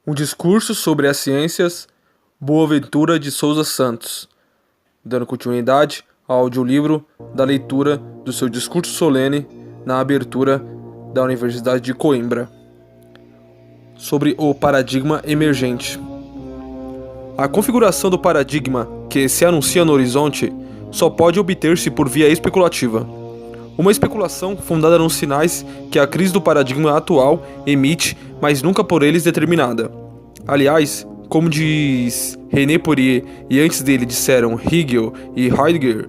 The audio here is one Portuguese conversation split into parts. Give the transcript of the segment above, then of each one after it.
Um discurso sobre as ciências, Boaventura de Souza Santos, dando continuidade ao audiolivro da leitura do seu discurso solene na abertura da Universidade de Coimbra, sobre o paradigma emergente. A configuração do paradigma que se anuncia no horizonte só pode obter-se por via especulativa. Uma especulação fundada nos sinais que a crise do paradigma atual emite, mas nunca por eles determinada. Aliás, como diz René Poirier e antes dele disseram Hegel e Heidegger,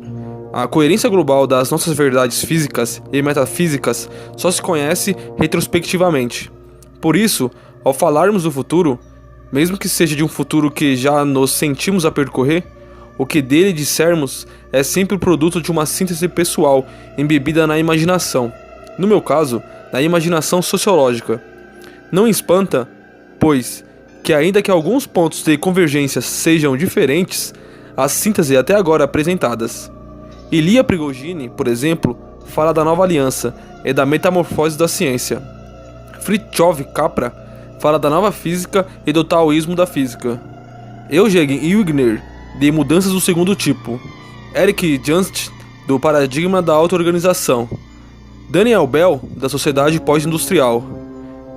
a coerência global das nossas verdades físicas e metafísicas só se conhece retrospectivamente. Por isso, ao falarmos do futuro, mesmo que seja de um futuro que já nos sentimos a percorrer, o que dele dissermos é sempre o produto de uma síntese pessoal embebida na imaginação, no meu caso, na imaginação sociológica. Não espanta, pois, que ainda que alguns pontos de convergência sejam diferentes, as sínteses até agora apresentadas. Ilya Prigogine, por exemplo, fala da nova aliança e da metamorfose da ciência. Fritjof Capra fala da nova física e do taoísmo da física. Eugen Wigner, de mudanças do segundo tipo. Eric Janst, do paradigma da auto-organização. Daniel Bell, da sociedade pós-industrial.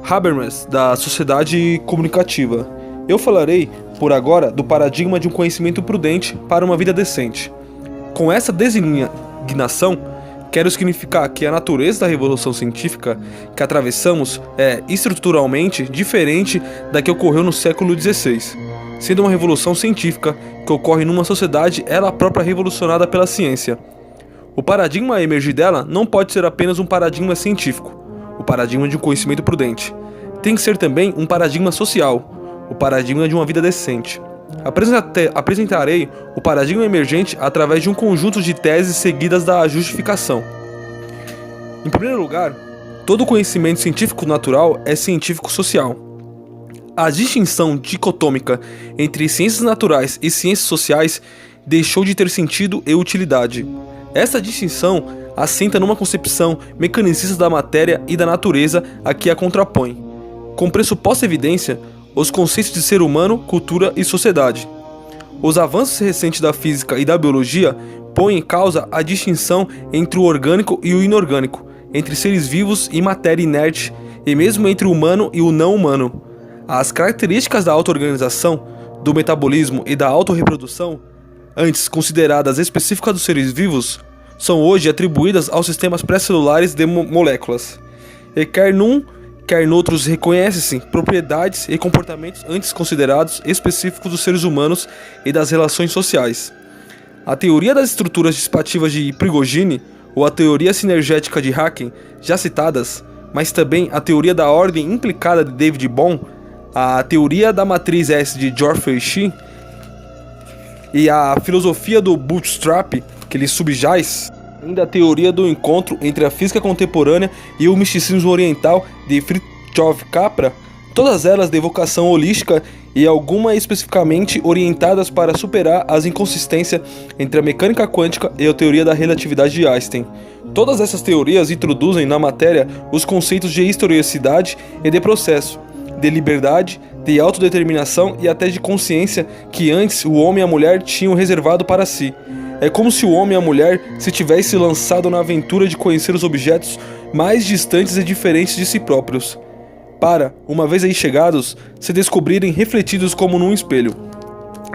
Habermas, da sociedade comunicativa. Eu falarei, por agora, do paradigma de um conhecimento prudente para uma vida decente. Com essa designação, quero significar que a natureza da revolução científica que atravessamos é estruturalmente diferente da que ocorreu no século XVI, sendo uma revolução científica que ocorre numa sociedade ela própria revolucionada pela ciência. O paradigma a emergir dela não pode ser apenas um paradigma científico, o paradigma de um conhecimento prudente. Tem que ser também um paradigma social, o paradigma de uma vida decente. Apresentarei o paradigma emergente através de um conjunto de teses seguidas da justificação. Em primeiro lugar, todo conhecimento científico natural é científico social. A distinção dicotômica entre ciências naturais e ciências sociais deixou de ter sentido e utilidade. Essa distinção assenta numa concepção mecanicista da matéria e da natureza a que a contrapõe, com pressuposta evidência, os conceitos de ser humano, cultura e sociedade. Os avanços recentes da física e da biologia põem em causa a distinção entre o orgânico e o inorgânico, entre seres vivos e matéria inerte, e mesmo entre o humano e o não humano. As características da auto-organização, do metabolismo e da autorreprodução, antes consideradas específicas dos seres vivos, são hoje atribuídas aos sistemas pré-celulares de moléculas. E quer num, quer noutros reconhecem-se propriedades e comportamentos antes considerados específicos dos seres humanos e das relações sociais. A teoria das estruturas dissipativas de Prigogine, ou a teoria sinergética de Haken, já citadas, mas também a teoria da ordem implicada de David Bohm, a teoria da matriz S de Geoffrey Shea e a filosofia do bootstrap que lhe subjaz, ainda a teoria do encontro entre a física contemporânea e o misticismo oriental de Fritjof Capra, todas elas de vocação holística e algumas especificamente orientadas para superar as inconsistências entre a mecânica quântica e a teoria da relatividade de Einstein. Todas essas teorias introduzem na matéria os conceitos de historicidade e de processo, de liberdade, de autodeterminação e até de consciência que antes o homem e a mulher tinham reservado para si. É como se o homem e a mulher se tivessem lançado na aventura de conhecer os objetos mais distantes e diferentes de si próprios, para, uma vez aí chegados, se descobrirem refletidos como num espelho.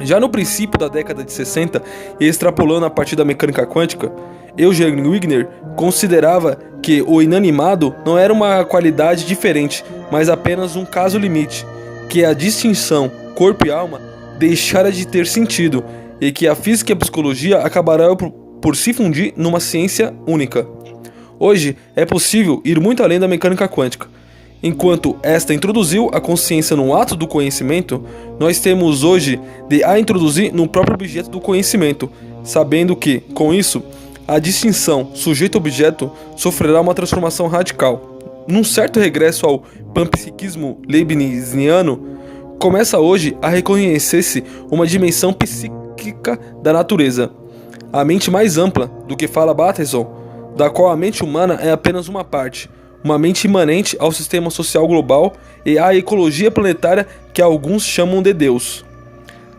Já no princípio da década de 60, e extrapolando a partir da mecânica quântica, Eugen Wigner considerava que o inanimado não era uma qualidade diferente, mas apenas um caso limite, que a distinção corpo e alma deixara de ter sentido, e que a física e a psicologia acabarão por se fundir numa ciência única. Hoje é possível ir muito além da mecânica quântica. Enquanto esta introduziu a consciência no ato do conhecimento, nós temos hoje de a introduzir no próprio objeto do conhecimento, sabendo que, com isso, a distinção sujeito-objeto sofrerá uma transformação radical. Num certo regresso ao panpsiquismo leibniziano, começa hoje a reconhecer-se uma dimensão psíquica da natureza, a mente mais ampla do que fala Bateson, da qual a mente humana é apenas uma parte, uma mente imanente ao sistema social global e à ecologia planetária que alguns chamam de Deus.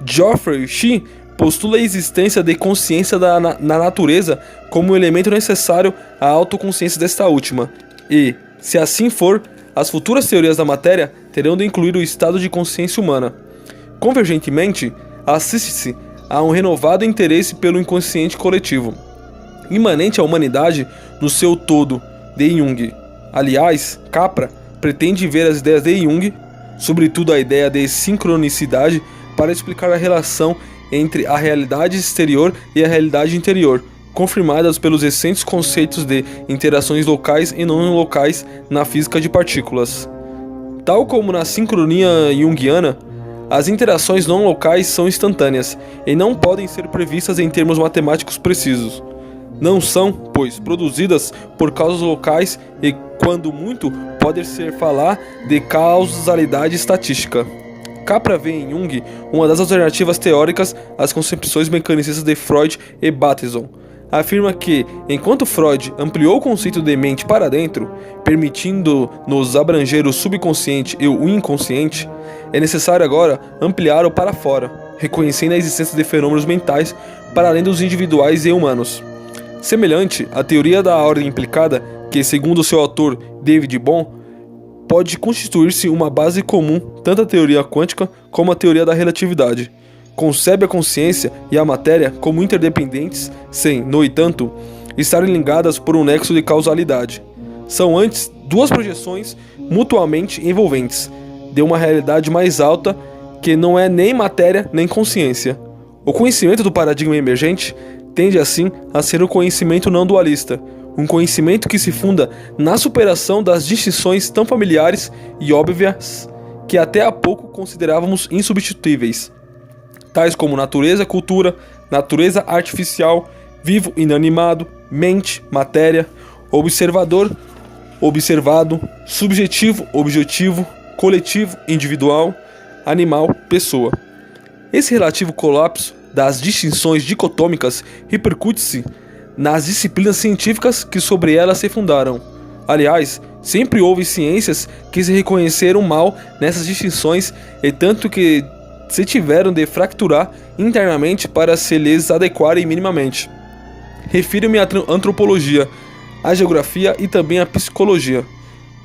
Geoffrey Shee postula a existência de consciência na natureza como um elemento necessário à autoconsciência desta última, e, se assim for, as futuras teorias da matéria terão de incluir o estado de consciência humana. Convergentemente, assiste-se a um renovado interesse pelo inconsciente coletivo, imanente à humanidade no seu todo, de Jung. Aliás, Capra pretende ver as ideias de Jung, sobretudo a ideia de sincronicidade, para explicar a relação entre a realidade exterior e a realidade interior, confirmadas pelos recentes conceitos de interações locais e não locais na física de partículas. Tal como na sincronia junguiana, as interações não locais são instantâneas e não podem ser previstas em termos matemáticos precisos. Não são, pois, produzidas por causas locais e, quando muito, pode ser falar de causalidade estatística. Capra vê em Jung uma das alternativas teóricas às concepções mecanicistas de Freud e Bateson. Afirma que, enquanto Freud ampliou o conceito de mente para dentro, permitindo-nos abranger o subconsciente e o inconsciente, é necessário agora ampliá-lo para fora, reconhecendo a existência de fenômenos mentais para além dos individuais e humanos. Semelhante à teoria da ordem implicada, que, segundo seu autor David Bohm, pode constituir-se uma base comum tanto à teoria quântica como à teoria da relatividade. Concebe a consciência e a matéria como interdependentes, sem, no entanto, estarem ligadas por um nexo de causalidade. São antes duas projeções mutuamente envolventes, de uma realidade mais alta que não é nem matéria nem consciência. O conhecimento do paradigma emergente tende assim a ser o conhecimento não dualista, um conhecimento que se funda na superação das distinções tão familiares e óbvias que até há pouco considerávamos insubstituíveis, tais como natureza, cultura, natureza artificial, vivo, inanimado, mente, matéria, observador, observado, subjetivo, objetivo, coletivo, individual, animal, pessoa. Esse relativo colapso das distinções dicotômicas repercute-se nas disciplinas científicas que sobre elas se fundaram. Aliás, sempre houve ciências que se reconheceram mal nessas distinções e tanto que se tiveram de fracturar internamente para se lhes adequarem minimamente. Refiro-me à antropologia, à geografia e também à psicologia.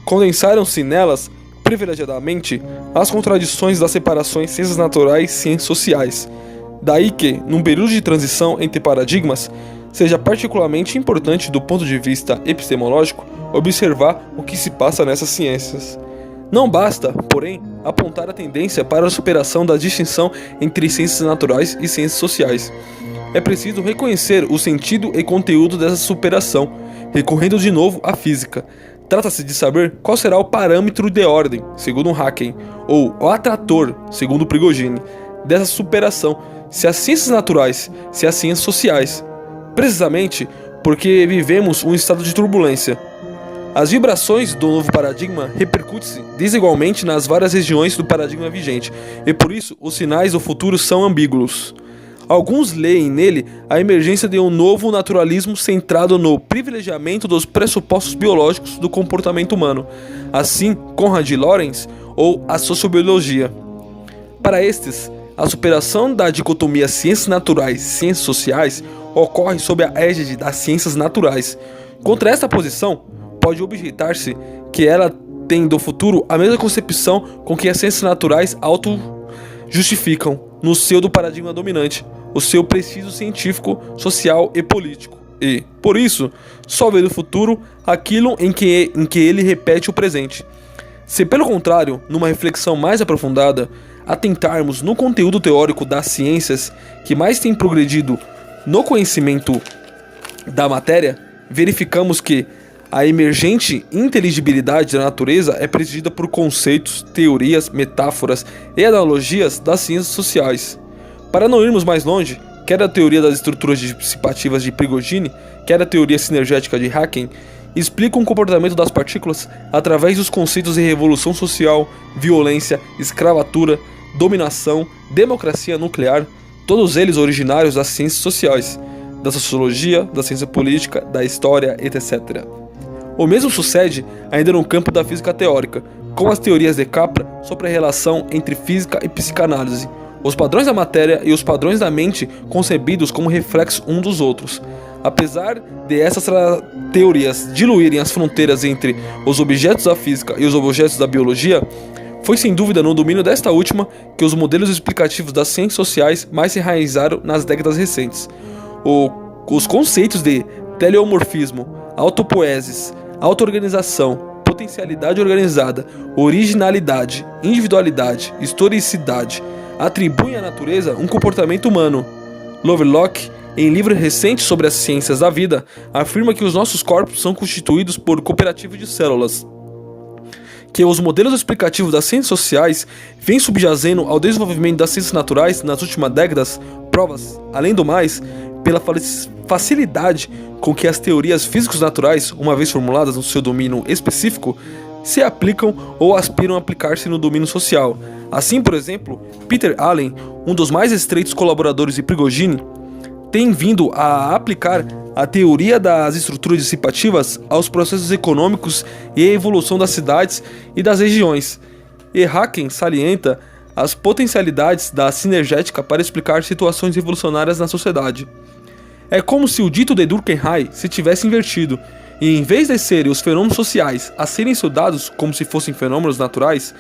Condensaram-se nelas, privilegiadamente, as contradições das separações ciências naturais e ciências sociais. Daí que, num período de transição entre paradigmas, seja particularmente importante do ponto de vista epistemológico observar o que se passa nessas ciências. Não basta, porém, apontar a tendência para a superação da distinção entre ciências naturais e ciências sociais. É preciso reconhecer o sentido e conteúdo dessa superação, recorrendo de novo à física. Trata-se de saber qual será o parâmetro de ordem, segundo Haken, ou o atrator, segundo Prigogine, dessa superação, se as ciências naturais, se as ciências sociais. Precisamente porque vivemos um estado de turbulência. As vibrações do novo paradigma repercutem-se desigualmente nas várias regiões do paradigma vigente, e por isso os sinais do futuro são ambíguos. Alguns leem nele a emergência de um novo naturalismo centrado no privilegiamento dos pressupostos biológicos do comportamento humano, assim Konrad Lorenz ou a sociobiologia. Para estes, a superação da dicotomia ciências naturais e ciências sociais ocorre sob a égide das ciências naturais. Contra esta posição, pode objetar-se que ela tem do futuro a mesma concepção com que as ciências naturais auto-justificam no seu do paradigma dominante, o seu prestígio científico, social e político, e, por isso, só vê no futuro aquilo em que ele repete o presente. Se, pelo contrário, numa reflexão mais aprofundada, atentarmos no conteúdo teórico das ciências que mais tem progredido no conhecimento da matéria, verificamos que a emergente inteligibilidade da natureza é presidida por conceitos, teorias, metáforas e analogias das ciências sociais. Para não irmos mais longe, quer a teoria das estruturas dissipativas de Prigogine, quer a teoria sinergética de Haken, explicam o comportamento das partículas através dos conceitos de revolução social, violência, escravatura, dominação, democracia nuclear, todos eles originários das ciências sociais, da sociologia, da ciência política, da história, etc. O mesmo sucede ainda no campo da física teórica, com as teorias de Capra sobre a relação entre física e psicanálise, os padrões da matéria e os padrões da mente concebidos como reflexo um dos outros. Apesar de essas teorias diluírem as fronteiras entre os objetos da física e os objetos da biologia, foi sem dúvida no domínio desta última que os modelos explicativos das ciências sociais mais se enraizaram nas décadas recentes. Os conceitos de teleomorfismo, autopoiesis, auto-organização, potencialidade organizada, originalidade, individualidade, historicidade atribuem à natureza um comportamento humano. Lovelock, em livro recente sobre as ciências da vida, afirma que os nossos corpos são constituídos por cooperativas de células, que os modelos explicativos das ciências sociais vêm subjazendo ao desenvolvimento das ciências naturais nas últimas décadas, provas, além do mais, pela facilidade com que as teorias físicos naturais, uma vez formuladas no seu domínio específico, se aplicam ou aspiram a aplicar-se no domínio social. Assim, por exemplo, Peter Allen, um dos mais estreitos colaboradores de Prigogine, tem vindo a aplicar a teoria das estruturas dissipativas aos processos econômicos e à evolução das cidades e das regiões. E Haken salienta as potencialidades da sinergética para explicar situações revolucionárias na sociedade. É como se o dito de Durkheim se tivesse invertido, e em vez de serem os fenômenos sociais a serem estudados como se fossem fenômenos naturais,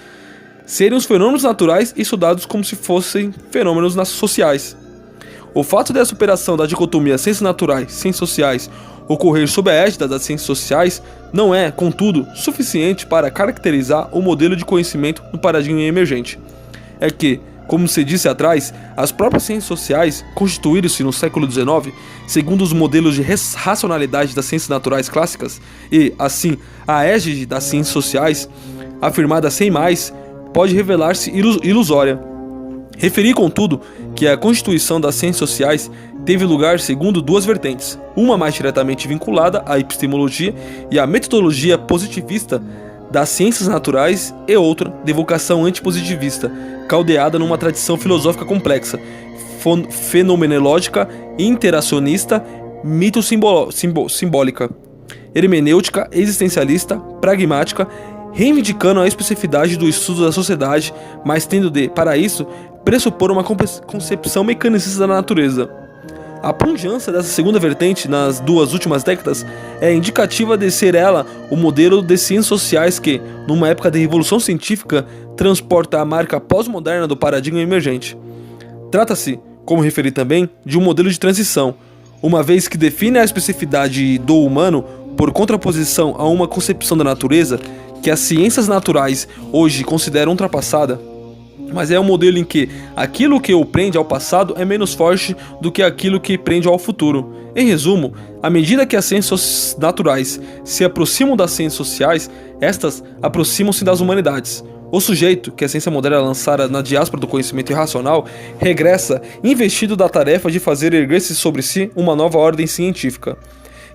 serem os fenômenos naturais estudados como se fossem fenômenos sociais. O fato da superação da dicotomia ciências naturais, ciências sociais, ocorrer sob a égide das ciências sociais não é, contudo, suficiente para caracterizar o modelo de conhecimento no paradigma emergente. É que, como se disse atrás, as próprias ciências sociais constituíram-se no século XIX segundo os modelos de racionalidade das ciências naturais clássicas e, assim, a égide das ciências sociais, afirmada sem mais, pode revelar-se ilusória. Referi, contudo, que a constituição das ciências sociais teve lugar segundo duas vertentes, uma mais diretamente vinculada à epistemologia e à metodologia positivista das ciências naturais e outra de vocação antipositivista, caldeada numa tradição filosófica complexa, fenomenológica, interacionista, mito-simbólica, hermenêutica, existencialista, pragmática, reivindicando a especificidade do estudo da sociedade, mas tendo de, para isso, pressupor uma concepção mecanicista da natureza. A pujança dessa segunda vertente nas duas últimas décadas é indicativa de ser ela o modelo de ciências sociais que, numa época de revolução científica, transporta a marca pós-moderna do paradigma emergente. Trata-se, como referi também, de um modelo de transição, uma vez que define a especificidade do humano por contraposição a uma concepção da natureza que as ciências naturais hoje consideram ultrapassada, mas é um modelo em que aquilo que o prende ao passado é menos forte do que aquilo que prende ao futuro. Em resumo, à medida que as ciências naturais se aproximam das ciências sociais, estas aproximam-se das humanidades. O sujeito, que a ciência moderna lançara na diáspora do conhecimento irracional, regressa investido da tarefa de fazer erguer-se sobre si uma nova ordem científica.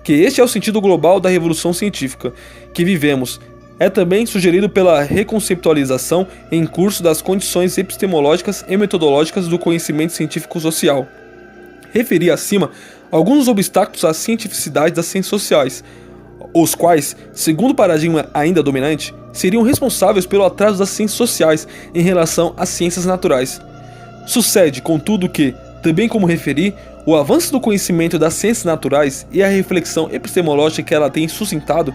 Que este é o sentido global da revolução científica que vivemos. É também sugerido pela reconceptualização em curso das condições epistemológicas e metodológicas do conhecimento científico-social. Referi acima alguns obstáculos à cientificidade das ciências sociais, os quais, segundo o paradigma ainda dominante, seriam responsáveis pelo atraso das ciências sociais em relação às ciências naturais. Sucede, contudo, que, também como referi, o avanço do conhecimento das ciências naturais e a reflexão epistemológica que ela tem suscitado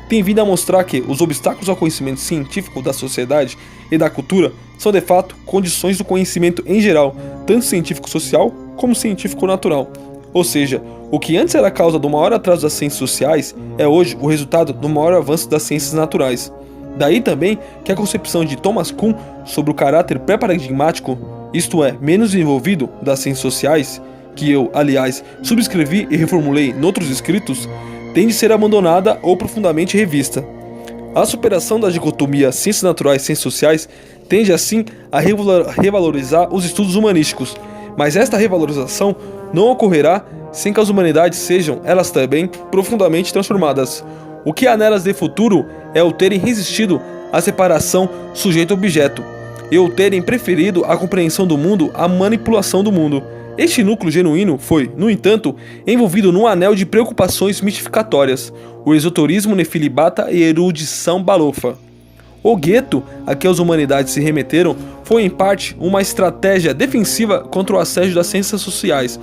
tem vindo a mostrar que os obstáculos ao conhecimento científico da sociedade e da cultura são de fato condições do conhecimento em geral, tanto científico-social como científico-natural. Ou seja, o que antes era causa do maior atraso das ciências sociais é hoje o resultado do maior avanço das ciências naturais. Daí também que a concepção de Thomas Kuhn sobre o caráter pré-paradigmático, isto é, menos desenvolvido das ciências sociais, que eu, aliás, subscrevi e reformulei noutros escritos, tem de ser abandonada ou profundamente revista. A superação da dicotomia ciências naturais e ciências sociais tende assim a revalorizar os estudos humanísticos, mas esta revalorização não ocorrerá sem que as humanidades sejam, elas também, profundamente transformadas. O que há nelas de futuro é o terem resistido à separação sujeito-objeto, e o terem preferido a compreensão do mundo à manipulação do mundo. Este núcleo genuíno foi, no entanto, envolvido num anel de preocupações mistificatórias, o esoterismo nefilibata e erudição balofa. O gueto a que as humanidades se remeteram foi em parte uma estratégia defensiva contra o assédio das ciências sociais,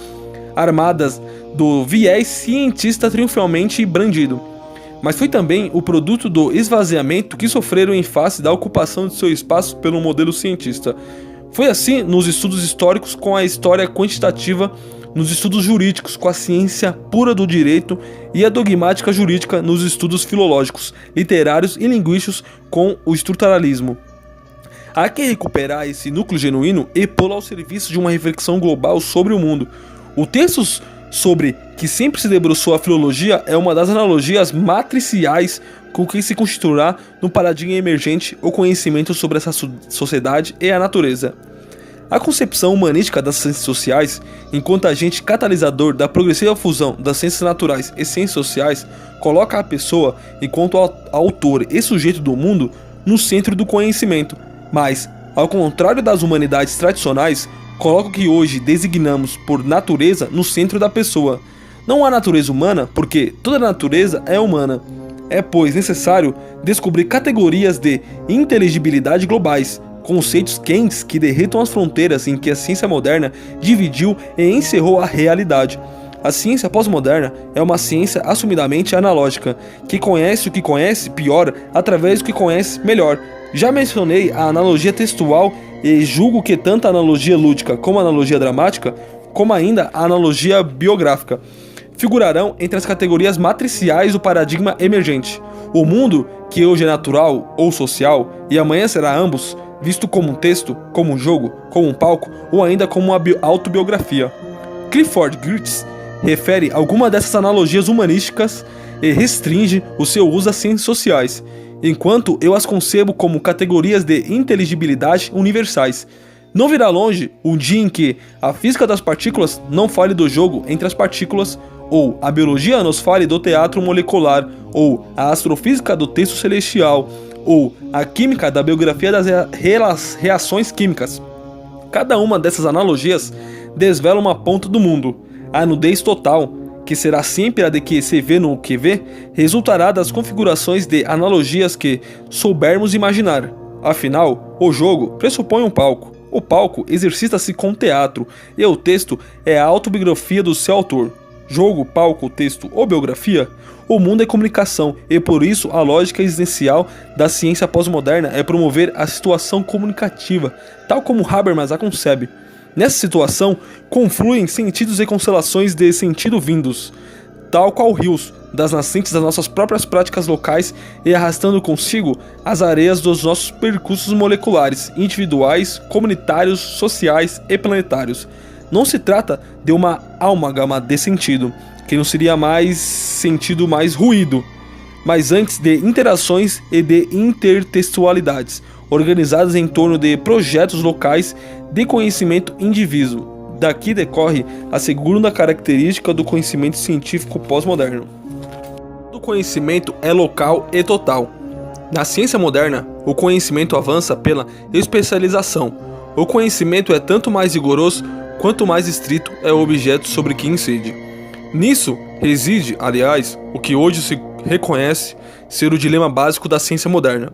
armadas do viés cientista triunfalmente brandido, mas foi também o produto do esvaziamento que sofreram em face da ocupação de seu espaço pelo modelo cientista. Foi assim nos estudos históricos com a história quantitativa, nos estudos jurídicos com a ciência pura do direito e a dogmática jurídica nos estudos filológicos, literários e linguísticos com o estruturalismo. Há que recuperar esse núcleo genuíno e pô-lo ao serviço de uma reflexão global sobre o mundo. O texto sobre que sempre se debruçou a filologia é uma das analogias matriciais com que se constituirá no paradigma emergente o conhecimento sobre essa sociedade e a natureza. A concepção humanística das ciências sociais, enquanto agente catalisador da progressiva fusão das ciências naturais e ciências sociais, coloca a pessoa, enquanto autor e sujeito do mundo, no centro do conhecimento, mas, ao contrário das humanidades tradicionais, coloca o que hoje designamos por natureza no centro da pessoa. Não há natureza humana, porque toda natureza é humana. É, pois, necessário descobrir categorias de inteligibilidade globais, conceitos quentes que derretam as fronteiras em que a ciência moderna dividiu e encerrou a realidade. A ciência pós-moderna é uma ciência assumidamente analógica, que conhece o que conhece pior através do que conhece melhor. Já mencionei a analogia textual e julgo que tanto a analogia lúdica como a analogia dramática, como ainda a analogia biográfica, figurarão entre as categorias matriciais do paradigma emergente. O mundo, que hoje é natural ou social, e amanhã será ambos, visto como um texto, como um jogo, como um palco ou ainda como uma autobiografia. Clifford Geertz refere alguma dessas analogias humanísticas e restringe o seu uso às ciências sociais, enquanto eu as concebo como categorias de inteligibilidade universais. Não virá longe um dia em que a física das partículas não fale do jogo entre as partículas, ou a biologia nos fale do teatro molecular, ou a astrofísica do texto celestial, ou a química da biografia das reações químicas. Cada uma dessas analogias desvela uma ponta do mundo. A nudez total, que será sempre a de que se vê no que vê, resultará das configurações de analogias que soubermos imaginar. Afinal, o jogo pressupõe um palco. O palco exercita-se com teatro, e o texto é a autobiografia do seu autor. Jogo, palco, texto ou biografia, o mundo é comunicação, e por isso a lógica existencial da ciência pós-moderna é promover a situação comunicativa, tal como Habermas a concebe. Nessa situação, confluem sentidos e constelações de sentido vindos, tal qual rios, das nascentes das nossas próprias práticas locais e arrastando consigo as areias dos nossos percursos moleculares, individuais, comunitários, sociais e planetários. Não se trata de uma amálgama de sentido, que não seria mais sentido mais ruído, mas antes de interações e de intertextualidades, organizadas em torno de projetos locais de conhecimento indiviso. Daqui decorre a segunda característica do conhecimento científico pós-moderno. O conhecimento é local e total. Na ciência moderna, o conhecimento avança pela especialização. O conhecimento é tanto mais rigoroso quanto mais estrito é o objeto sobre que incide. Nisso reside, aliás, o que hoje se reconhece ser o dilema básico da ciência moderna.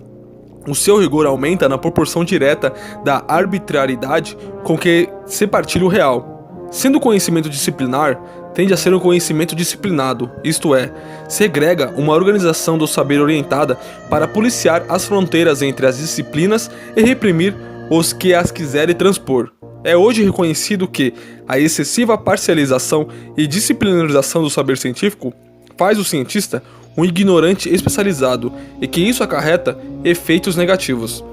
O seu rigor aumenta na proporção direta da arbitrariedade com que se partilha o real. Sendo o conhecimento disciplinar, tende a ser um conhecimento disciplinado, isto é, segrega uma organização do saber orientada para policiar as fronteiras entre as disciplinas e reprimir os que as quiserem transpor. É hoje reconhecido que a excessiva parcialização e disciplinarização do saber científico faz o cientista um ignorante especializado e que isso acarreta efeitos negativos.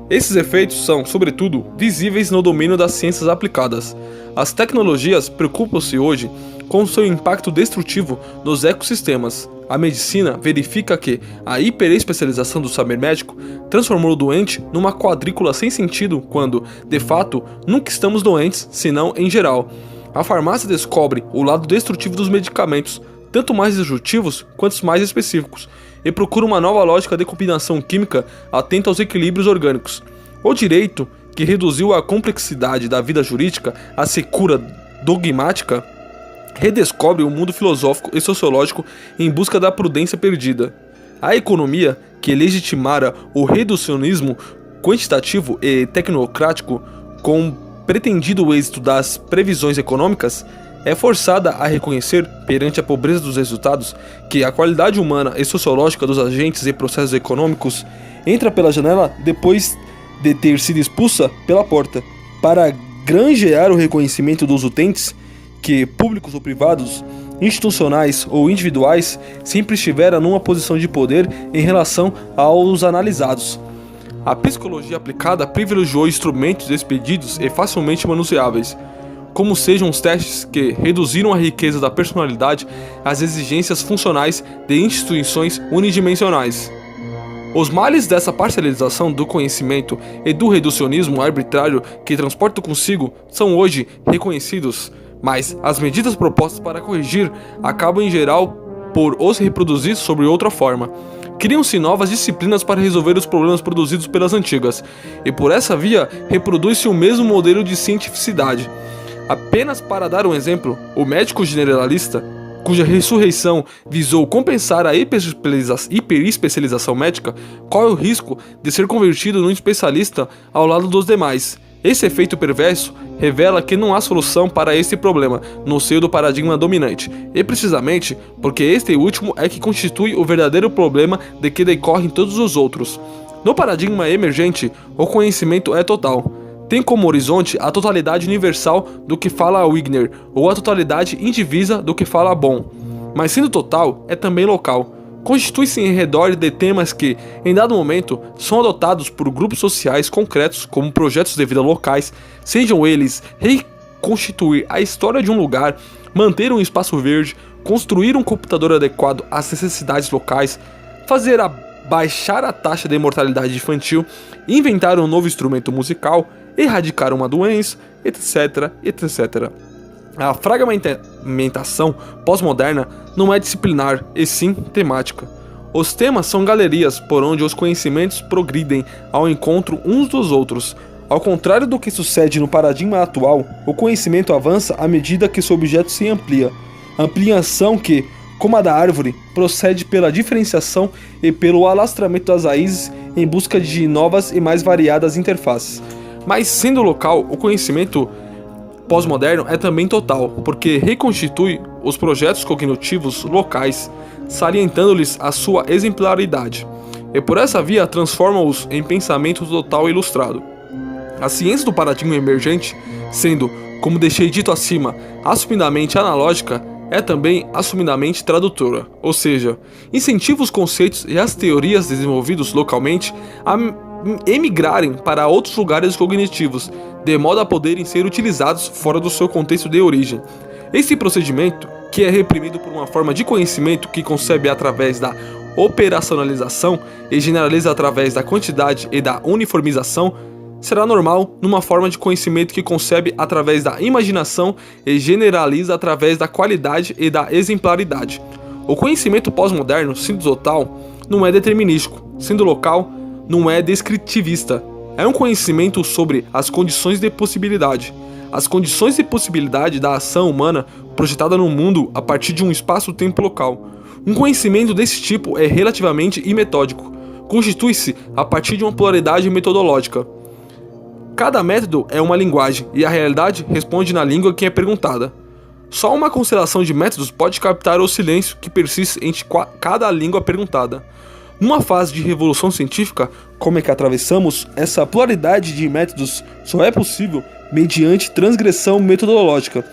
Esses efeitos são, sobretudo, visíveis no domínio das ciências aplicadas. As tecnologias preocupam-se hoje com seu impacto destrutivo nos ecossistemas. A medicina verifica que a hiperespecialização do saber médico transformou o doente numa quadrícula sem sentido quando, de fato, nunca estamos doentes, senão em geral. A farmácia descobre o lado destrutivo dos medicamentos, tanto mais destrutivos quanto mais específicos, e procura uma nova lógica de combinação química atenta aos equilíbrios orgânicos. O direito, que reduziu a complexidade da vida jurídica à secura dogmática, redescobre o mundo filosófico e sociológico em busca da prudência perdida. A economia que legitimara o reducionismo quantitativo e tecnocrático com pretendido êxito das previsões econômicas é forçada a reconhecer, perante a pobreza dos resultados, que a qualidade humana e sociológica dos agentes e processos econômicos entra pela janela depois de ter sido expulsa pela porta, para granjear o reconhecimento dos utentes que, públicos ou privados, institucionais ou individuais, sempre estiveram numa posição de poder em relação aos analisados. A psicologia aplicada privilegiou instrumentos expedidos e facilmente manuseáveis, como sejam os testes que reduziram a riqueza da personalidade às exigências funcionais de instituições unidimensionais. Os males dessa parcialização do conhecimento e do reducionismo arbitrário que transporta consigo são hoje reconhecidos, mas as medidas propostas para corrigir acabam em geral por os reproduzir sobre outra forma. Criam-se novas disciplinas para resolver os problemas produzidos pelas antigas, e por essa via reproduz-se o mesmo modelo de cientificidade. Apenas para dar um exemplo, o médico generalista, cuja ressurreição visou compensar a hiperespecialização médica, corre o risco de ser convertido num especialista ao lado dos demais. Esse efeito perverso revela que não há solução para esse problema no seio do paradigma dominante, e precisamente porque este último é que constitui o verdadeiro problema de que decorrem todos os outros. No paradigma emergente, o conhecimento é total. Tem como horizonte a totalidade universal do que fala Wigner, ou a totalidade indivisa do que fala Bohm. Mas sendo total, é também local. Constitui-se em redor de temas que, em dado momento, são adotados por grupos sociais concretos como projetos de vida locais, sejam eles reconstituir a história de um lugar, manter um espaço verde, construir um computador adequado às necessidades locais, baixar a taxa de mortalidade infantil, inventar um novo instrumento musical, erradicar uma doença, etc, etc. A fragmentação pós-moderna não é disciplinar, e sim temática. Os temas são galerias por onde os conhecimentos progridem ao encontro uns dos outros. Ao contrário do que sucede no paradigma atual, o conhecimento avança à medida que seu objeto se amplia. Ampliação que, como a da árvore, procede pela diferenciação e pelo alastramento das raízes em busca de novas e mais variadas interfaces. Mas, sendo local, o conhecimento pós-moderno é também total, porque reconstitui os projetos cognitivos locais, salientando-lhes a sua exemplaridade, e por essa via transforma-os em pensamento total e ilustrado. A ciência do paradigma emergente, sendo, como deixei dito acima, assumidamente analógica, é também assumidamente tradutora, ou seja, incentiva os conceitos e as teorias desenvolvidos localmente a emigrarem para outros lugares cognitivos, de modo a poderem ser utilizados fora do seu contexto de origem. Esse procedimento, que é reprimido por uma forma de conhecimento que concebe através da operacionalização e generaliza através da quantidade e da uniformização, será normal numa forma de conhecimento que concebe através da imaginação e generaliza através da qualidade e da exemplaridade. O conhecimento pós-moderno, sendo total, não é determinístico, sendo local, não é descritivista. É um conhecimento sobre as condições de possibilidade. As condições de possibilidade da ação humana projetada no mundo a partir de um espaço-tempo local. Um conhecimento desse tipo é relativamente imetódico. Constitui-se a partir de uma pluralidade metodológica. Cada método é uma linguagem, e a realidade responde na língua que é perguntada. Só uma constelação de métodos pode captar o silêncio que persiste entre cada língua perguntada. Numa fase de revolução científica, como é que atravessamos, essa pluralidade de métodos só é possível mediante transgressão metodológica,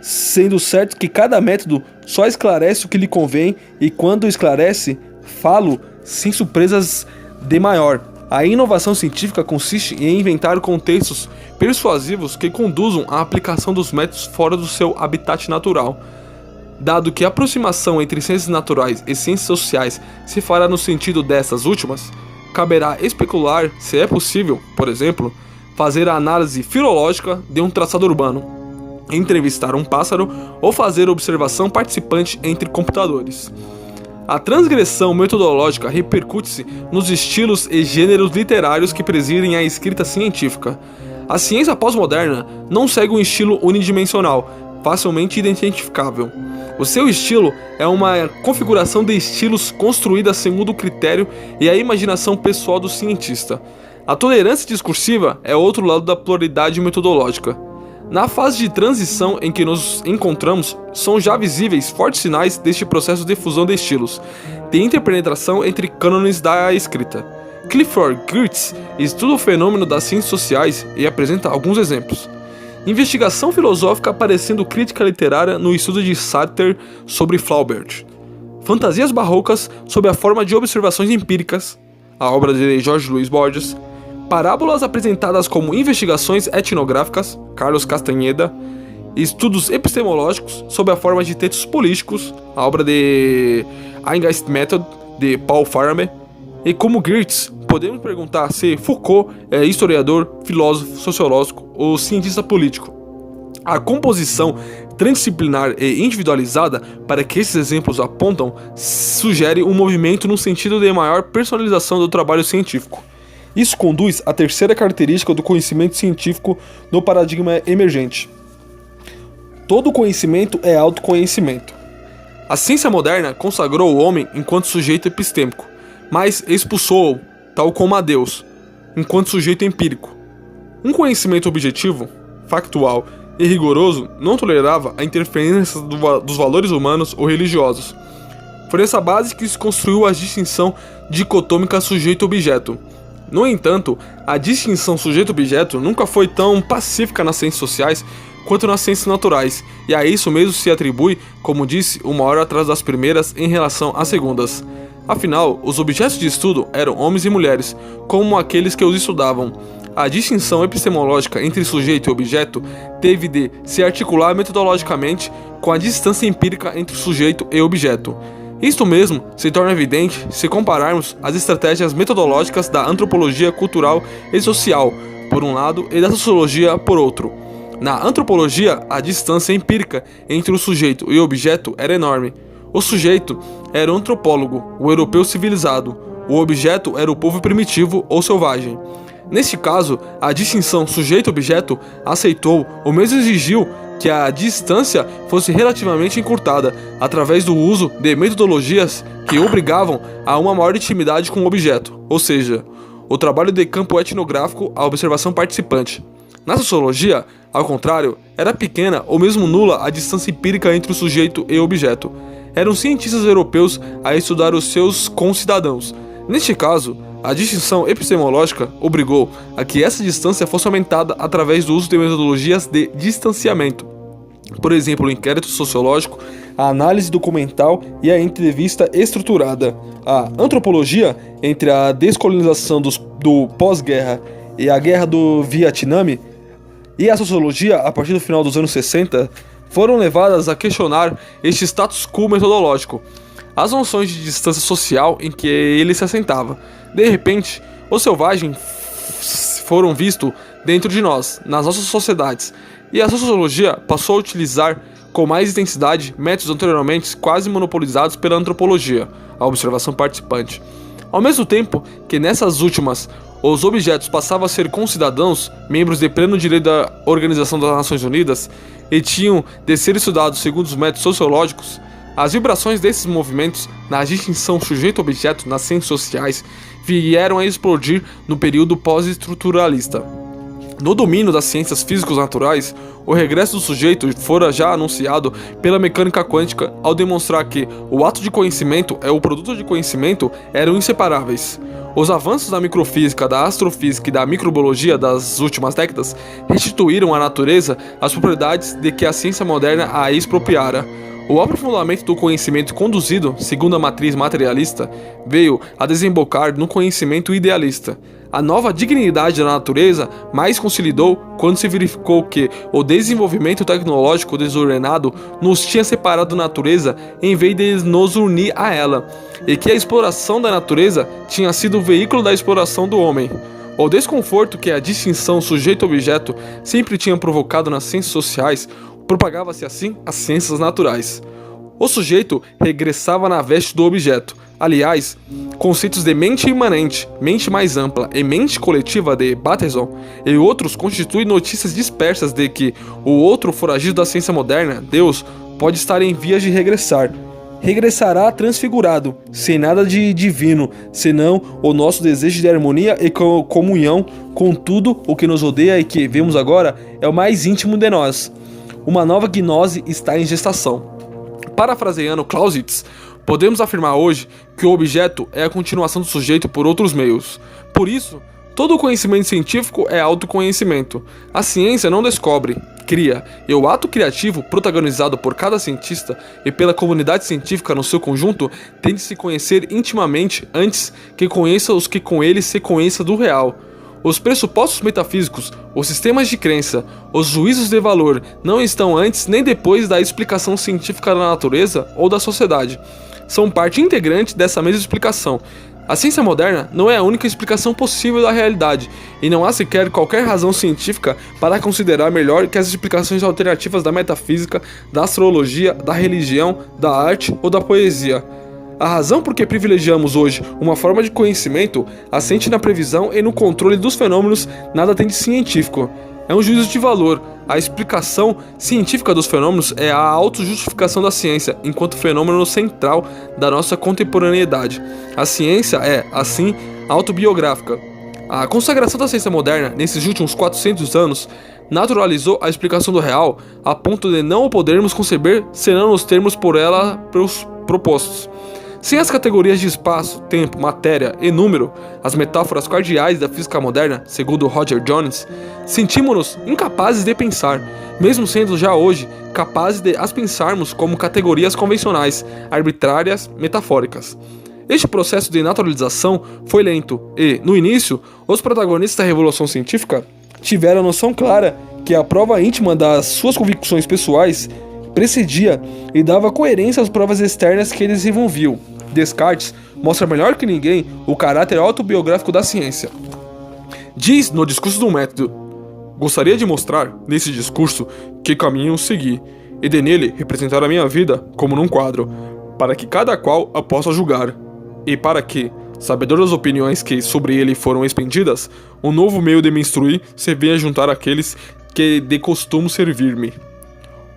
sendo certo que cada método só esclarece o que lhe convém, e quando esclarece, falo sem surpresas de maior. A inovação científica consiste em inventar contextos persuasivos que conduzam à aplicação dos métodos fora do seu habitat natural. Dado que a aproximação entre ciências naturais e ciências sociais se fará no sentido dessas últimas, caberá especular se é possível, por exemplo, fazer a análise filológica de um traçado urbano, entrevistar um pássaro ou fazer observação participante entre computadores. A transgressão metodológica repercute-se nos estilos e gêneros literários que presidem a escrita científica. A ciência pós-moderna não segue um estilo unidimensional, facilmente identificável. O seu estilo é uma configuração de estilos construída segundo o critério e a imaginação pessoal do cientista. A tolerância discursiva é outro lado da pluralidade metodológica. Na fase de transição em que nos encontramos, são já visíveis fortes sinais deste processo de fusão de estilos, de interpenetração entre cânones da escrita. Clifford Geertz estuda o fenômeno das ciências sociais e apresenta alguns exemplos. Investigação filosófica aparecendo crítica literária no estudo de Sartre sobre Flaubert. Fantasias barrocas sob a forma de observações empíricas, a obra de Jorge Luis Borges. Parábolas apresentadas como investigações etnográficas, Carlos Castaneda. Estudos epistemológicos sob a forma de textos políticos, a obra de Eingeist Method, de Paul Farmer. E como Geertz, podemos perguntar se Foucault é historiador, filósofo, sociólogo ou cientista político. A composição transdisciplinar e individualizada para que esses exemplos apontam sugere um movimento no sentido de maior personalização do trabalho científico. Isso conduz à terceira característica do conhecimento científico no paradigma emergente. Todo conhecimento é autoconhecimento. A ciência moderna consagrou o homem enquanto sujeito epistêmico, mas expulsou-o, tal como a Deus, enquanto sujeito empírico. Um conhecimento objetivo, factual e rigoroso não tolerava a interferência dos valores humanos ou religiosos. Foi nessa base que se construiu a distinção dicotômica sujeito-objeto. No entanto, a distinção sujeito-objeto nunca foi tão pacífica nas ciências sociais quanto nas ciências naturais, e a isso mesmo se atribui, como disse, uma hora atrás das primeiras em relação às segundas. Afinal, os objetos de estudo eram homens e mulheres, como aqueles que os estudavam. A distinção epistemológica entre sujeito e objeto teve de se articular metodologicamente com a distância empírica entre sujeito e objeto. Isto mesmo se torna evidente se compararmos as estratégias metodológicas da antropologia cultural e social, por um lado, e da sociologia, por outro. Na antropologia, a distância empírica entre o sujeito e o objeto era enorme. O sujeito era o antropólogo, o europeu civilizado. O objeto era o povo primitivo ou selvagem. Neste caso, a distinção sujeito-objeto aceitou ou mesmo exigiu que a distância fosse relativamente encurtada através do uso de metodologias que obrigavam a uma maior intimidade com o objeto, ou seja, o trabalho de campo etnográfico, a observação participante. Na sociologia, ao contrário, era pequena ou mesmo nula a distância empírica entre o sujeito e o objeto. Eram cientistas europeus a estudar os seus concidadãos. Neste caso, a distinção epistemológica obrigou a que essa distância fosse aumentada através do uso de metodologias de distanciamento. Por exemplo, o inquérito sociológico, a análise documental e a entrevista estruturada. A antropologia, entre a descolonização do pós-guerra e a guerra do Vietnã, e a sociologia, a partir do final dos anos 60, foram levadas a questionar este status quo metodológico, as noções de distância social em que ele se assentava. De repente, os selvagens foram vistos dentro de nós, nas nossas sociedades, e a sociologia passou a utilizar com mais intensidade métodos anteriormente quase monopolizados pela antropologia, a observação participante. Ao mesmo tempo que nessas últimas os objetos passavam a ser concidadãos, membros de pleno direito da Organização das Nações Unidas, e tinham de ser estudados segundo os métodos sociológicos, as vibrações desses movimentos na distinção sujeito-objeto nas ciências sociais vieram a explodir no período pós-estruturalista. No domínio das ciências físicas naturais, o regresso do sujeito fora já anunciado pela mecânica quântica ao demonstrar que o ato de conhecimento e o produto de conhecimento eram inseparáveis. Os avanços da microfísica, da astrofísica e da microbiologia das últimas décadas restituíram à natureza as propriedades de que a ciência moderna a expropriara. O aprofundamento do conhecimento conduzido, segundo a matriz materialista, veio a desembocar no conhecimento idealista. A nova dignidade da natureza mais consolidou quando se verificou que o desenvolvimento tecnológico desordenado nos tinha separado da natureza em vez de nos unir a ela, e que a exploração da natureza tinha sido o veículo da exploração do homem. O desconforto que a distinção sujeito-objeto sempre tinha provocado nas ciências sociais propagava-se assim às ciências naturais. O sujeito regressava na veste do objeto. Aliás, conceitos de mente imanente, mente mais ampla e mente coletiva de Bateson e outros constituem notícias dispersas de que o outro foragido da ciência moderna, Deus, pode estar em vias de regressar. Regressará transfigurado, sem nada de divino, senão o nosso desejo de harmonia e comunhão com tudo o que nos rodeia e que vemos agora é o mais íntimo de nós. Uma nova gnose está em gestação. Parafraseando Clausewitz, podemos afirmar hoje que o objeto é a continuação do sujeito por outros meios. Por isso, todo conhecimento científico é autoconhecimento. A ciência não descobre, cria, e o ato criativo, protagonizado por cada cientista e pela comunidade científica no seu conjunto, tem de se conhecer intimamente antes que conheça os que com ele se conheça do real. Os pressupostos metafísicos, os sistemas de crença, os juízos de valor não estão antes nem depois da explicação científica da natureza ou da sociedade. São parte integrante dessa mesma explicação. A ciência moderna não é a única explicação possível da realidade, e não há sequer qualquer razão científica para considerar melhor que as explicações alternativas da metafísica, da astrologia, da religião, da arte ou da poesia. A razão por que privilegiamos hoje uma forma de conhecimento assente na previsão e no controle dos fenômenos nada tem de científico. É um juízo de valor. A explicação científica dos fenômenos é a autojustificação da ciência, enquanto fenômeno central da nossa contemporaneidade. A ciência é, assim, autobiográfica. A consagração da ciência moderna, nesses últimos 400 anos, naturalizou a explicação do real a ponto de não o podermos conceber senão nos termos por ela propostos. Sem as categorias de espaço, tempo, matéria e número, as metáforas cardeais da física moderna, segundo Roger Jones, sentimos-nos incapazes de pensar, mesmo sendo já hoje capazes de as pensarmos como categorias convencionais, arbitrárias, metafóricas. Este processo de naturalização foi lento e, no início, os protagonistas da revolução científica tiveram a noção clara que a prova íntima das suas convicções pessoais precedia e dava coerência às provas externas que eles envolviam. Descartes mostra melhor que ninguém o caráter autobiográfico da ciência. Diz no Discurso do Método: gostaria de mostrar, nesse discurso, que caminho segui, e de nele representar a minha vida como num quadro, para que cada qual a possa julgar, e para que, sabedor das opiniões que sobre ele foram expendidas, um novo meio de me instruir se venha juntar àqueles que de costume servir-me.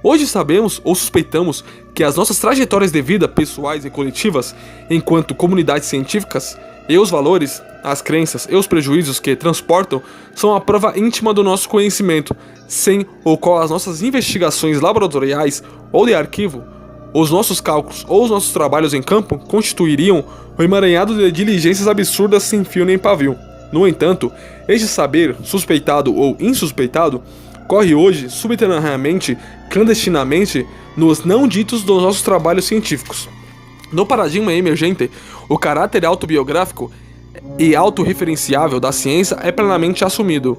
Hoje sabemos ou suspeitamos que as nossas trajetórias de vida pessoais e coletivas, enquanto comunidades científicas, e os valores, as crenças e os prejuízos que transportam, são a prova íntima do nosso conhecimento, sem o qual as nossas investigações laboratoriais ou de arquivo, os nossos cálculos ou os nossos trabalhos em campo constituiriam um emaranhado de diligências absurdas sem fio nem pavio. No entanto, este saber, suspeitado ou insuspeitado, corre hoje, subterraneamente, clandestinamente, nos não ditos dos nossos trabalhos científicos. No paradigma emergente, o caráter autobiográfico e autorreferenciável da ciência é plenamente assumido.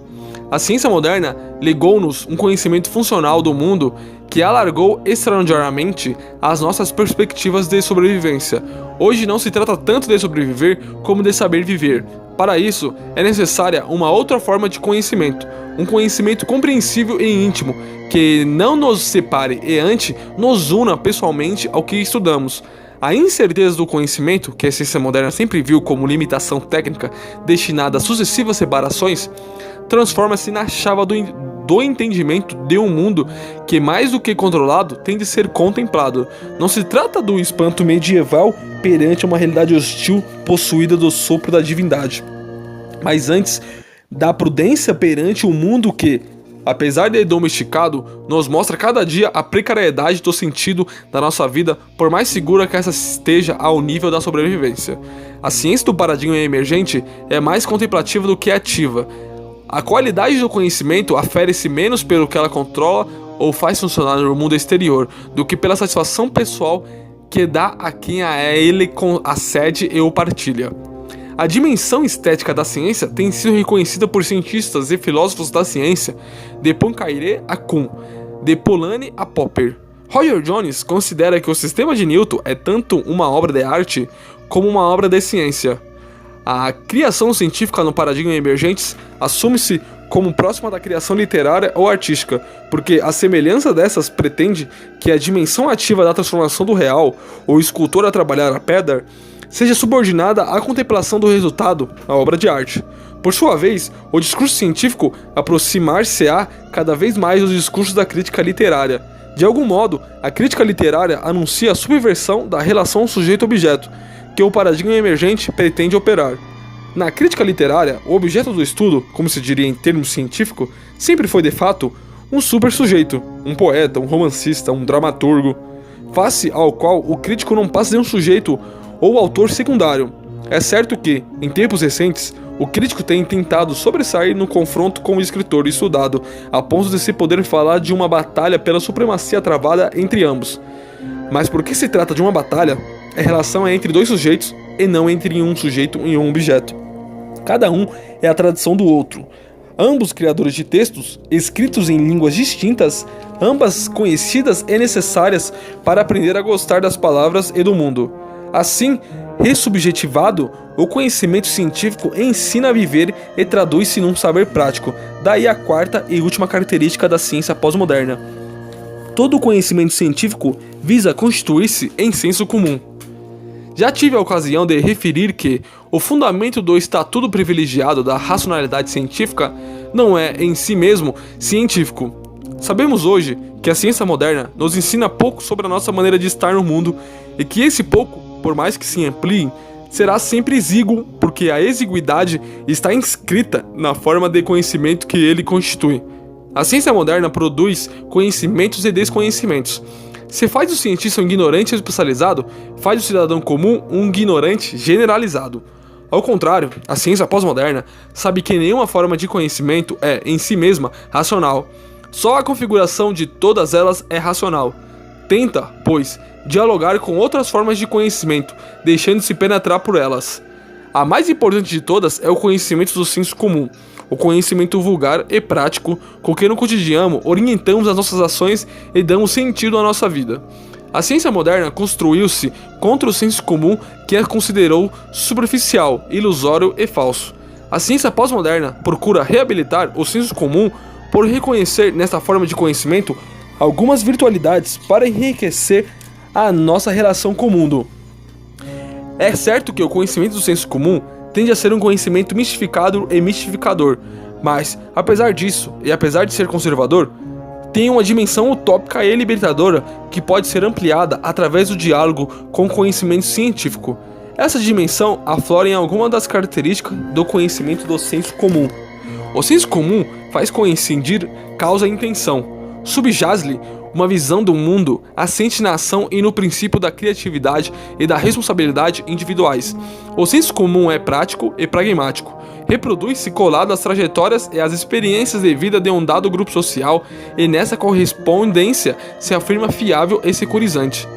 A ciência moderna legou-nos um conhecimento funcional do mundo que alargou extraordinariamente as nossas perspectivas de sobrevivência. Hoje não se trata tanto de sobreviver como de saber viver. Para isso, é necessária uma outra forma de conhecimento, um conhecimento compreensível e íntimo, que não nos separe e antes nos una pessoalmente ao que estudamos. A incerteza do conhecimento, que a ciência moderna sempre viu como limitação técnica destinada a sucessivas separações, transforma-se na chave do entendimento de um mundo que, mais do que controlado, tem de ser contemplado. Não se trata do espanto medieval perante uma realidade hostil possuída do sopro da divindade, mas antes da prudência perante um mundo que, apesar de domesticado, nos mostra cada dia a precariedade do sentido da nossa vida, por mais segura que essa esteja ao nível da sobrevivência. A ciência do paradigma emergente é mais contemplativa do que ativa. A qualidade do conhecimento afere-se menos pelo que ela controla ou faz funcionar no mundo exterior, do que pela satisfação pessoal que dá a quem a ele acede e o partilha. A dimensão estética da ciência tem sido reconhecida por cientistas e filósofos da ciência, de Poincaré a Kuhn, de Polanyi a Popper. Roger Jones considera que o sistema de Newton é tanto uma obra de arte como uma obra de ciência. A criação científica no paradigma emergentes assume-se como próxima da criação literária ou artística, porque a semelhança dessas pretende que a dimensão ativa da transformação do real, o escultor a trabalhar a pedra, seja subordinada à contemplação do resultado, a obra de arte. Por sua vez, o discurso científico aproximar-se-á cada vez mais dos discursos da crítica literária. De algum modo, a crítica literária anuncia a subversão da relação sujeito-objeto, que o paradigma emergente pretende operar. Na crítica literária, o objeto do estudo, como se diria em termos científicos, sempre foi de fato um supersujeito, um poeta, um romancista, um dramaturgo, face ao qual o crítico não passa de um sujeito ou autor secundário. É certo que, em tempos recentes, o crítico tem tentado sobressair no confronto com o escritor estudado, a ponto de se poder falar de uma batalha pela supremacia travada entre ambos. Mas por que se trata de uma batalha? A relação é entre dois sujeitos e não entre um sujeito e um objeto. Cada um é a tradição do outro. Ambos criadores de textos, escritos em línguas distintas, ambas conhecidas e necessárias para aprender a gostar das palavras e do mundo. Assim, ressubjetivado, o conhecimento científico ensina a viver e traduz-se num saber prático. Daí a quarta e última característica da ciência pós-moderna. Todo conhecimento científico visa constituir-se em senso comum. Já tive a ocasião de referir que o fundamento do estatuto privilegiado da racionalidade científica não é, em si mesmo, científico. Sabemos hoje que a ciência moderna nos ensina pouco sobre a nossa maneira de estar no mundo e que esse pouco, por mais que se amplie, será sempre exíguo, porque a exiguidade está inscrita na forma de conhecimento que ele constitui. A ciência moderna produz conhecimentos e desconhecimentos. Se faz o cientista um ignorante especializado, faz o cidadão comum um ignorante generalizado. Ao contrário, a ciência pós-moderna sabe que nenhuma forma de conhecimento é, em si mesma, racional. Só a configuração de todas elas é racional. Tenta, pois, dialogar com outras formas de conhecimento, deixando-se penetrar por elas. A mais importante de todas é o conhecimento do senso comum, o conhecimento vulgar e prático com que no cotidiano orientamos as nossas ações e damos sentido à nossa vida. A ciência moderna construiu-se contra o senso comum que a considerou superficial, ilusório e falso. A ciência pós-moderna procura reabilitar o senso comum por reconhecer nesta forma de conhecimento algumas virtualidades para enriquecer a nossa relação com o mundo. É certo que o conhecimento do senso comum tende a ser um conhecimento mistificado e mistificador, mas, apesar disso, e apesar de ser conservador, tem uma dimensão utópica e libertadora que pode ser ampliada através do diálogo com o conhecimento científico. Essa dimensão aflora em alguma das características do conhecimento do senso comum. O senso comum faz coincidir causa e intenção. Subjaz-lhe uma visão do mundo assente na ação e no princípio da criatividade e da responsabilidade individuais. O senso comum é prático e pragmático. Reproduz-se colado às trajetórias e às experiências de vida de um dado grupo social e nessa correspondência se afirma fiável e securizante.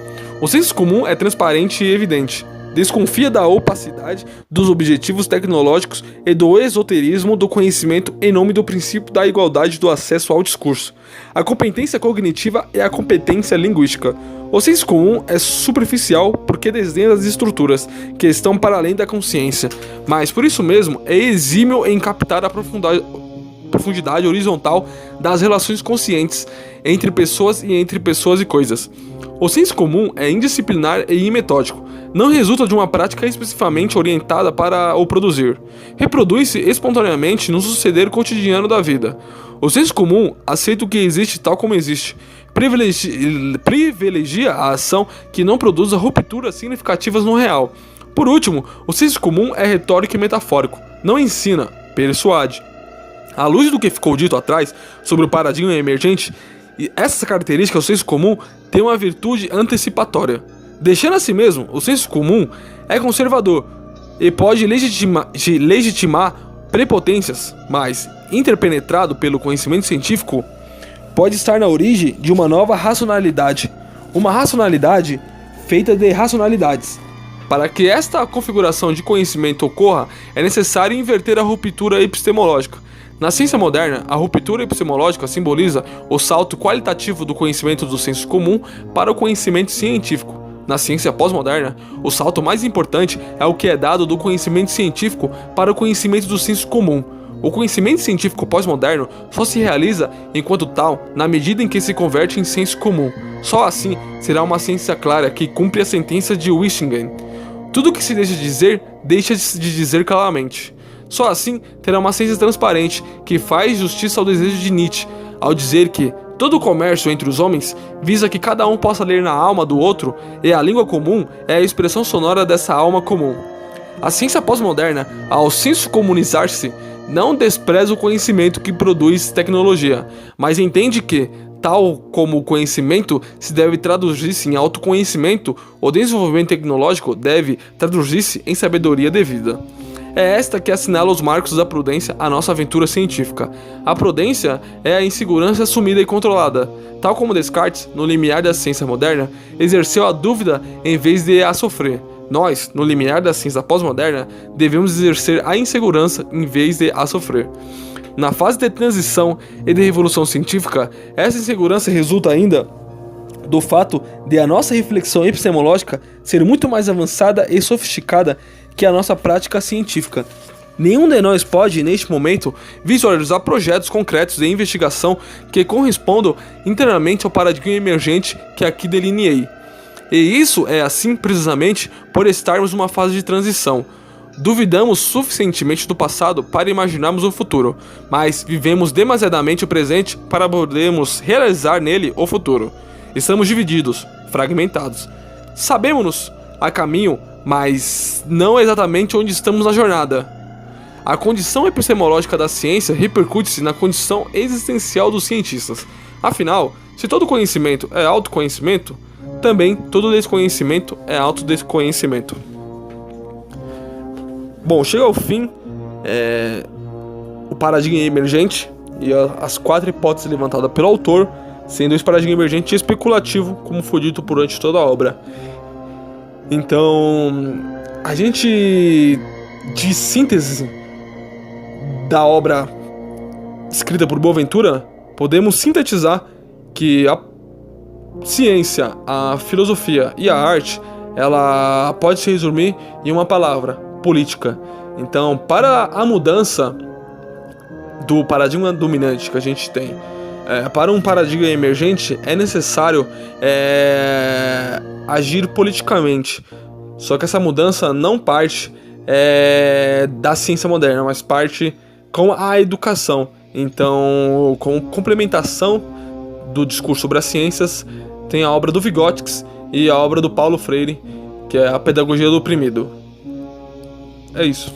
O senso comum é transparente e evidente. Desconfia da opacidade dos objetivos tecnológicos e do esoterismo do conhecimento em nome do princípio da igualdade do acesso ao discurso. A competência cognitiva é a competência linguística. O senso comum é superficial porque desdenha das estruturas que estão para além da consciência, mas por isso mesmo é exímio em captar a profundidade horizontal das relações conscientes entre pessoas e coisas. O senso comum é indisciplinar e imetódico. Não resulta de uma prática especificamente orientada para o produzir. Reproduz-se espontaneamente no suceder cotidiano da vida. O senso comum aceita o que existe tal como existe. Privilegia a ação que não produza rupturas significativas no real. Por último, o senso comum é retórico e metafórico. Não ensina, persuade. À luz do que ficou dito atrás sobre o paradigma emergente, essa característica do senso comum tem uma virtude antecipatória. Deixando a si mesmo, o senso comum é conservador e pode legitimar prepotências, mas, interpenetrado pelo conhecimento científico, pode estar na origem de uma nova racionalidade, uma racionalidade feita de racionalidades. Para que esta configuração de conhecimento ocorra, é necessário inverter a ruptura epistemológica. Na ciência moderna, a ruptura epistemológica simboliza o salto qualitativo do conhecimento do senso comum para o conhecimento científico. Na ciência pós-moderna, o salto mais importante é o que é dado do conhecimento científico para o conhecimento do senso comum. O conhecimento científico pós-moderno só se realiza, enquanto tal, na medida em que se converte em senso comum. Só assim será uma ciência clara que cumpre a sentença de Wissingen. Tudo o que se deixa de dizer claramente. Só assim terá uma ciência transparente que faz justiça ao desejo de Nietzsche, ao dizer que Todo o comércio entre os homens visa que cada um possa ler na alma do outro, e a língua comum é a expressão sonora dessa alma comum. A ciência pós-moderna, ao senso comunizar-se, não despreza o conhecimento que produz tecnologia, mas entende que, tal como o conhecimento se deve traduzir-se em autoconhecimento, o desenvolvimento tecnológico deve traduzir-se em sabedoria devida. É esta que assinala os marcos da prudência à nossa aventura científica. A prudência é a insegurança assumida e controlada. Tal como Descartes, no limiar da ciência moderna, exerceu a dúvida em vez de a sofrer. Nós, no limiar da ciência pós-moderna, devemos exercer a insegurança em vez de a sofrer. Na fase de transição e de revolução científica, essa insegurança resulta ainda do fato de a nossa reflexão epistemológica ser muito mais avançada e sofisticada que a nossa prática científica. Nenhum de nós pode, neste momento, visualizar projetos concretos de investigação que correspondam inteiramente ao paradigma emergente que aqui delineei. E isso é assim precisamente por estarmos numa fase de transição. Duvidamos suficientemente do passado para imaginarmos o futuro, mas vivemos demasiadamente o presente para podermos realizar nele o futuro. Estamos divididos, fragmentados. Sabemos-nos a caminho, mas não exatamente onde estamos na jornada. A condição epistemológica da ciência repercute-se na condição existencial dos cientistas. Afinal, se todo conhecimento é autoconhecimento, também todo desconhecimento é autodesconhecimento. Bom, chega ao fim o paradigma emergente e as 4 hipóteses levantadas pelo autor, sendo esse paradigma emergente especulativo, como foi dito durante toda a obra. Então, a gente, de síntese da obra escrita por Boaventura, podemos sintetizar que a ciência, a filosofia e a arte, ela pode se resumir em uma palavra: política. Então, para a mudança do paradigma dominante que a gente tem para um paradigma emergente, é necessário agir politicamente. Só que essa mudança não parte da ciência moderna, mas parte com a educação. Então, com complementação do discurso sobre as ciências, tem a obra do Vygotsky e a obra do Paulo Freire, que é A Pedagogia do Oprimido. É isso.